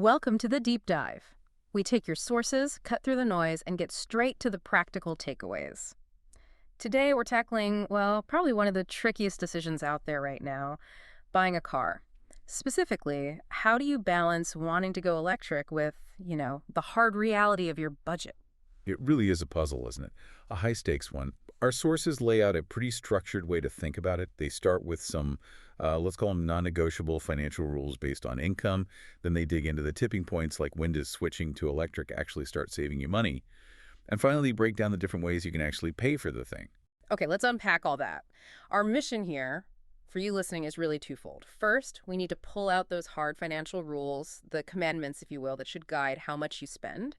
Welcome to the deep dive. We take your sources, cut through the noise, and get straight to the practical takeaways. Today, we're tackling, well, probably one of the trickiest decisions out there right now, buying a car. Specifically, how do you balance wanting to go electric with, the hard reality of your budget? It really is a puzzle, isn't it? A high-stakes one. Our sources lay out a pretty structured way to think about it. They start with some, let's call them non-negotiable financial rules based on income. Then they dig into the tipping points like when does switching to electric actually start saving you money. And finally, break down the different ways you can actually pay for the thing. Okay, let's unpack all that. Our mission here, for you listening, is really twofold. First, we need to pull out those hard financial rules, the commandments, if you will, that should guide how much you spend.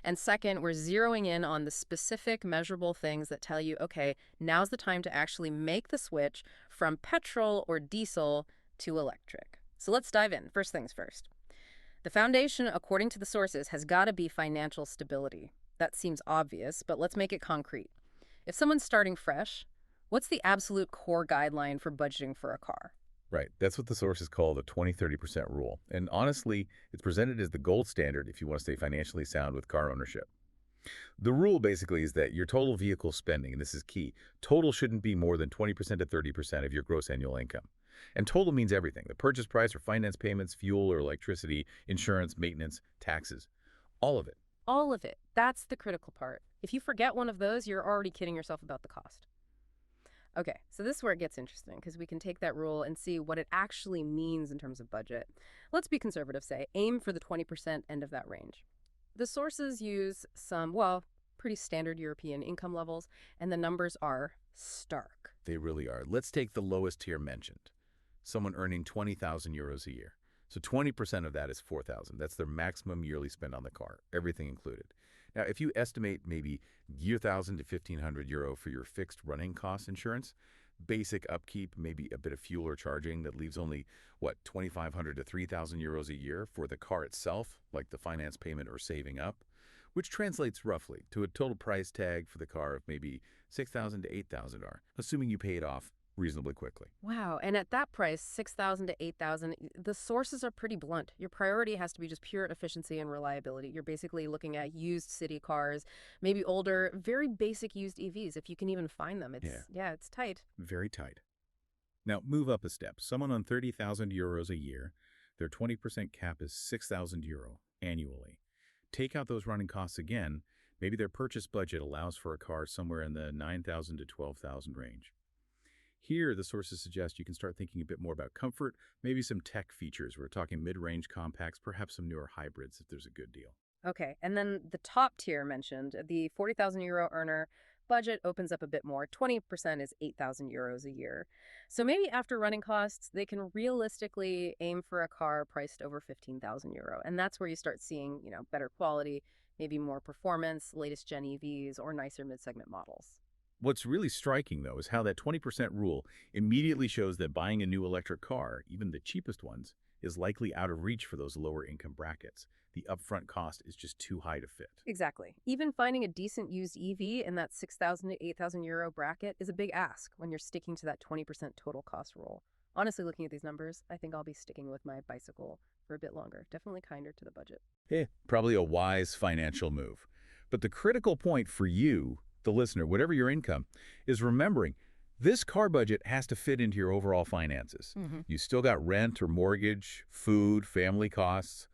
And second, we're zeroing in on the specific measurable things that tell you, okay, now's the time to actually make the switch from petrol or diesel to electric. So let's dive in. First things first. The foundation, according to the sources, has got to be financial stability. That seems obvious, but let's make it concrete. If someone's starting fresh, what's the absolute core guideline for budgeting for a car? Right. That's what the sources call the 20-30% rule. And honestly, it's presented as the gold standard if you want to stay financially sound with car ownership. The rule basically is that your total vehicle spending, and this is key, total shouldn't be more than 20% to 30% of your gross annual income. And total means everything: the purchase price or finance payments, fuel or electricity, insurance, maintenance, taxes, all of it. All of it. That's the critical part. If you forget one of those, you're already kidding yourself about the cost. Okay, so this is where it gets interesting because we can take that rule and see what it actually means in terms of budget. Let's be conservative, say. Aim for the 20% end of that range. The sources use some, well, pretty standard European income levels, and the numbers are stark. They really are. Let's take the lowest tier mentioned. Someone earning 20,000 euros a year. So 20% of that is 4,000. That's their maximum yearly spend on the car, everything included. Now, if you estimate maybe 1,000 to 1,500 euro for your fixed running cost insurance, basic upkeep, maybe a bit of fuel or charging, that leaves only, 2,500 to 3,000 euros a year for the car itself, like the finance payment or saving up, which translates roughly to a total price tag for the car of maybe 6,000 to 8,000 are, assuming you pay it off reasonably quickly. Wow, and at that price, 6,000 to 8,000, the sources are pretty blunt. Your priority has to be just pure efficiency and reliability. You're basically looking at used city cars, maybe older, very basic used EVs, if you can even find them. It's tight. Very tight. Now, move up a step. Someone on 30,000 euros a year, their 20% cap is 6,000 euro annually. Take out those running costs again, maybe their purchase budget allows for a car somewhere in the 9,000 to 12,000 range. Here, the sources suggest you can start thinking a bit more about comfort, maybe some tech features. We're talking mid-range compacts, perhaps some newer hybrids if there's a good deal. Okay, and then the top tier mentioned, the 40,000 euro earner budget opens up a bit more. 20% is 8,000 euros a year. So maybe after running costs, they can realistically aim for a car priced over 15,000 euro. And that's where you start seeing, better quality, maybe more performance, latest gen EVs, or nicer mid-segment models. What's really striking, though, is how that 20% rule immediately shows that buying a new electric car, even the cheapest ones, is likely out of reach for those lower income brackets. The upfront cost is just too high to fit. Exactly. Even finding a decent used EV in that 6,000 to 8,000 euro bracket is a big ask when you're sticking to that 20% total cost rule. Honestly, looking at these numbers, I think I'll be sticking with my bicycle for a bit longer. Definitely kinder to the budget. Probably a wise financial move. But the critical point for you, the listener, whatever your income, is remembering this car budget has to fit into your overall finances. You still got rent or mortgage, food, family costs.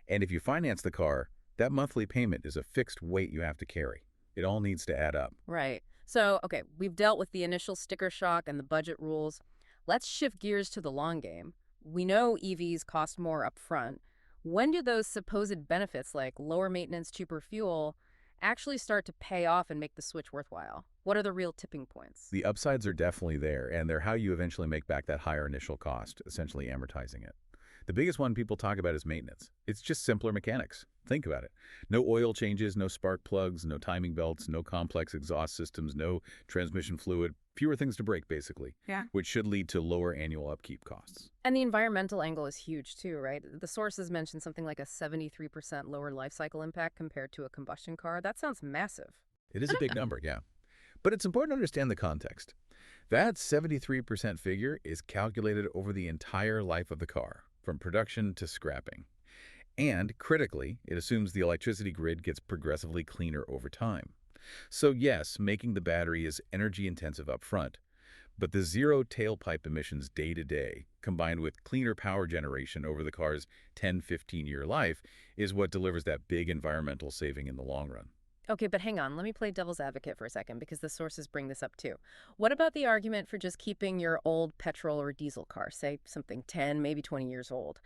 And if you finance the car, that monthly payment is a fixed weight you have to carry. It all needs to add up. Right. So, okay, we've dealt with the initial sticker shock and the budget rules. Let's shift gears to the long game. We know EVs cost more up front. When do those supposed benefits like lower maintenance, cheaper fuel actually start to pay off and make the switch worthwhile? What are the real tipping points? The upsides are definitely there, and they're how you eventually make back that higher initial cost, essentially amortizing it. The biggest one people talk about is maintenance. It's just simpler mechanics. Think about it. No oil changes, no spark plugs, no timing belts, no complex exhaust systems, no transmission fluid. Fewer things to break, basically. Yeah. Which should lead to lower annual upkeep costs. And the environmental angle is huge too, right? The sources mentioned something like a 73% lower life cycle impact compared to a combustion car. That sounds massive. It is a big number, yeah. But it's important to understand the context. That 73% figure is calculated over the entire life of the car, from production to scrapping. And, critically, it assumes the electricity grid gets progressively cleaner over time. So yes, making the battery is energy-intensive up front, but the zero tailpipe emissions day to day, combined with cleaner power generation over the car's 10, 15-year life, is what delivers that big environmental saving in the long run. Okay, but hang on. Let me play devil's advocate for a second because the sources bring this up too. What about the argument for just keeping your old petrol or diesel car, say something 10, maybe 20 years old?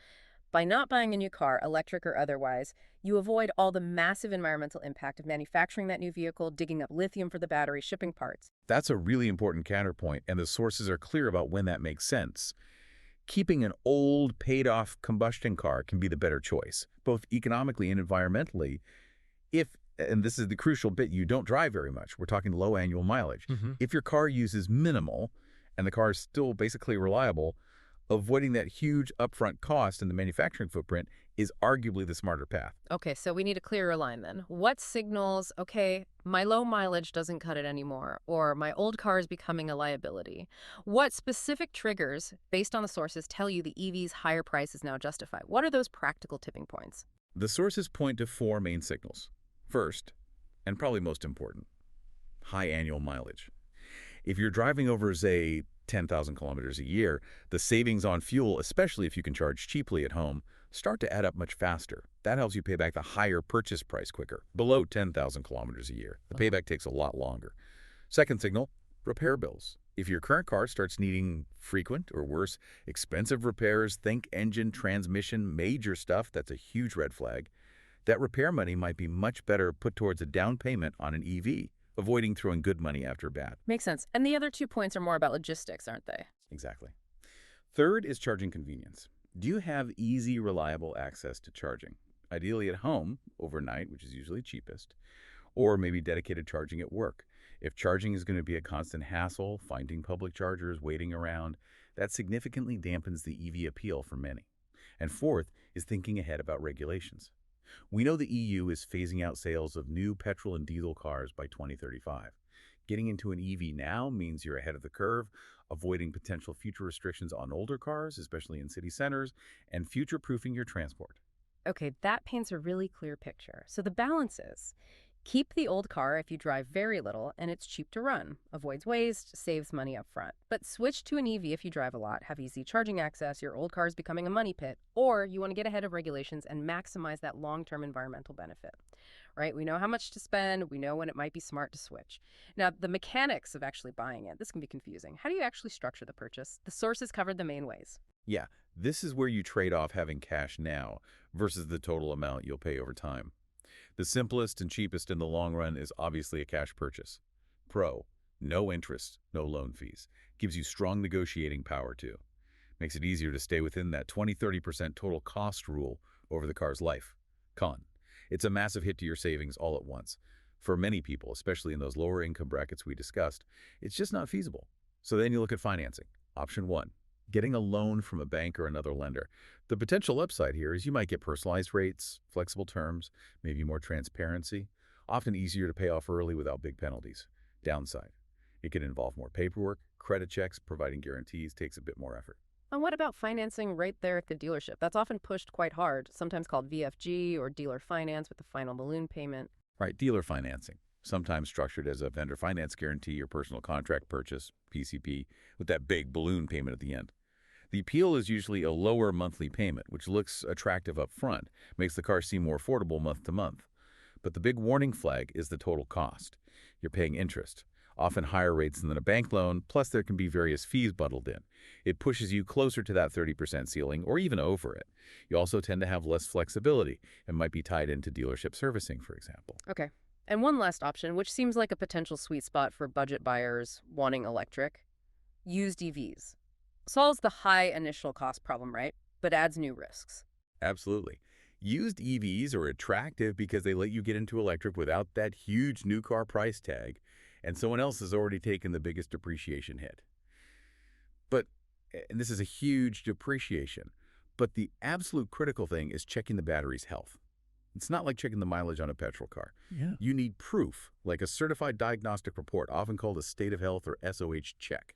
By not buying a new car, electric or otherwise, you avoid all the massive environmental impact of manufacturing that new vehicle, digging up lithium for the battery, shipping parts. That's a really important counterpoint, and the sources are clear about when that makes sense. Keeping an old, paid-off combustion car can be the better choice, both economically and environmentally, if, and this is the crucial bit, you don't drive very much. We're talking low annual mileage. If your car uses minimal and the car is still basically reliable, avoiding that huge upfront cost in the manufacturing footprint is arguably the smarter path. Okay, so we need a clearer line then. What signals, okay, my low mileage doesn't cut it anymore, or my old car is becoming a liability? What specific triggers, based on the sources, tell you the EV's higher price is now justified? What are those practical tipping points? The sources point to four main signals. First, and probably most important, high annual mileage. If you're driving over, say, 10,000 kilometers a year, the savings on fuel, especially if you can charge cheaply at home, start to add up much faster. That helps you pay back the higher purchase price quicker. Below 10,000 kilometers a year, the payback takes a lot longer. Second signal, repair bills. If your current car starts needing frequent, or worse, expensive repairs, think engine, transmission, major stuff, that's a huge red flag. That repair money might be much better put towards a down payment on an EV, avoiding throwing good money after bad. Makes sense. And the other 2 points are more about logistics, aren't they? Exactly. Third is charging convenience. Do you have easy, reliable access to charging? Ideally at home, overnight, which is usually cheapest, or maybe dedicated charging at work. If charging is going to be a constant hassle, finding public chargers, waiting around, that significantly dampens the EV appeal for many. And fourth is thinking ahead about regulations. We know the EU is phasing out sales of new petrol and diesel cars by 2035. Getting into an EV now means you're ahead of the curve, avoiding potential future restrictions on older cars, especially in city centers, and future-proofing your transport. Okay, that paints a really clear picture. So the balance is keep the old car if you drive very little and it's cheap to run, avoids waste, saves money up front. But switch to an EV if you drive a lot, have easy charging access, your old car is becoming a money pit, or you want to get ahead of regulations and maximize that long-term environmental benefit. Right? We know how much to spend, we know when it might be smart to switch. Now, the mechanics of actually buying it, this can be confusing. How do you actually structure the purchase? The sources covered the main ways. Yeah, this is where you trade off having cash now versus the total amount you'll pay over time. The simplest and cheapest in the long run is obviously a cash purchase. Pro, no interest, no loan fees. Gives you strong negotiating power too. Makes it easier to stay within that 20-30% total cost rule over the car's life. Con, it's a massive hit to your savings all at once. For many people, especially in those lower income brackets we discussed, it's just not feasible. So then you look at financing. Option one, getting a loan from a bank or another lender. The potential upside here is you might get personalized rates, flexible terms, maybe more transparency, often easier to pay off early without big penalties. Downside, it can involve more paperwork, credit checks, providing guarantees takes a bit more effort. And what about financing right there at the dealership? That's often pushed quite hard, sometimes called VFG or dealer finance with the final balloon payment. Right, dealer financing, sometimes structured as a vendor finance guarantee or personal contract purchase, PCP, with that big balloon payment at the end. The appeal is usually a lower monthly payment, which looks attractive up front, makes the car seem more affordable month to month. But the big warning flag is the total cost. You're paying interest, often higher rates than a bank loan, plus there can be various fees bundled in. It pushes you closer to that 30% ceiling or even over it. You also tend to have less flexibility and might be tied into dealership servicing, for example. Okay. And one last option, which seems like a potential sweet spot for budget buyers wanting electric, used EVs. Solves the high initial cost problem, right? But adds new risks. Absolutely. Used EVs are attractive because they let you get into electric without that huge new car price tag, and someone else has already taken the biggest depreciation hit. But, and this is a huge depreciation, but the absolute critical thing is checking the battery's health. It's not like checking the mileage on a petrol car. Yeah. You need proof, like a certified diagnostic report, often called a state of health or SOH check.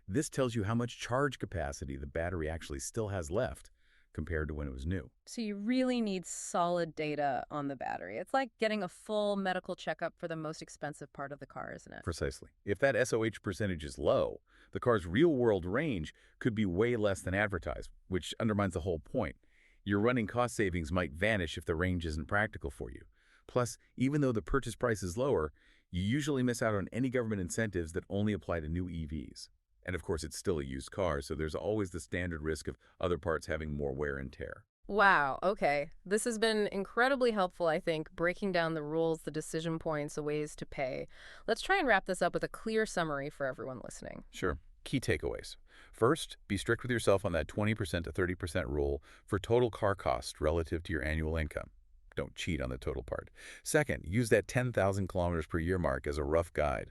This tells you how much charge capacity the battery actually still has left, compared to when it was new. So you really need solid data on the battery. It's like getting a full medical checkup for the most expensive part of the car, isn't it? Precisely. If that SOH percentage is low, the car's real-world range could be way less than advertised, which undermines the whole point. Your running cost savings might vanish if the range isn't practical for you. Plus, even though the purchase price is lower, you usually miss out on any government incentives that only apply to new EVs. And of course, it's still a used car, so there's always the standard risk of other parts having more wear and tear. Wow, okay. This has been incredibly helpful, I think, breaking down the rules, the decision points, the ways to pay. Let's try and wrap this up with a clear summary for everyone listening. Sure. Key takeaways. First, be strict with yourself on that 20% to 30% rule for total car cost relative to your annual income. Don't cheat on the total part. Second, use that 10,000 kilometers per year mark as a rough guide.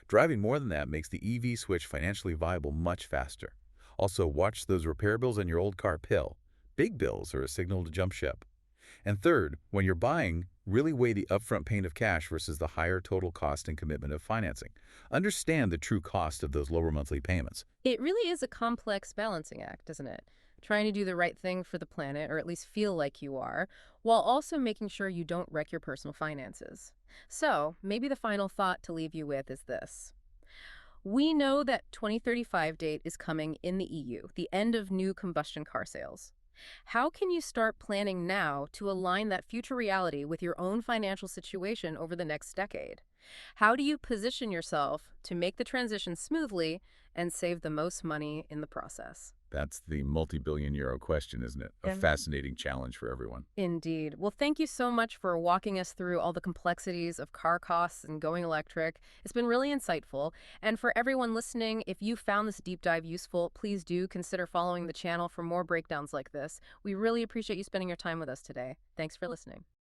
Driving more than that makes the EV switch financially viable much faster. Also, watch those repair bills on your old car pill. Big bills are a signal to jump ship. And third, when you're buying, really weigh the upfront pain of cash versus the higher total cost and commitment of financing. Understand the true cost of those lower monthly payments. It really is a complex balancing act, isn't it? Trying to do the right thing for the planet, or at least feel like you are, while also making sure you don't wreck your personal finances. So, maybe the final thought to leave you with is this. We know that 2035 date is coming in the EU, the end of new combustion car sales. How can you start planning now to align that future reality with your own financial situation over the next decade? How do you position yourself to make the transition smoothly and save the most money in the process? That's the multi-billion-euro question, isn't it? A Yeah. fascinating challenge for everyone. Indeed. Well, thank you so much for walking us through all the complexities of car costs and going electric. It's been really insightful. And for everyone listening, if you found this deep dive useful, please do consider following the channel for more breakdowns like this. We really appreciate you spending your time with us today. Thanks for listening.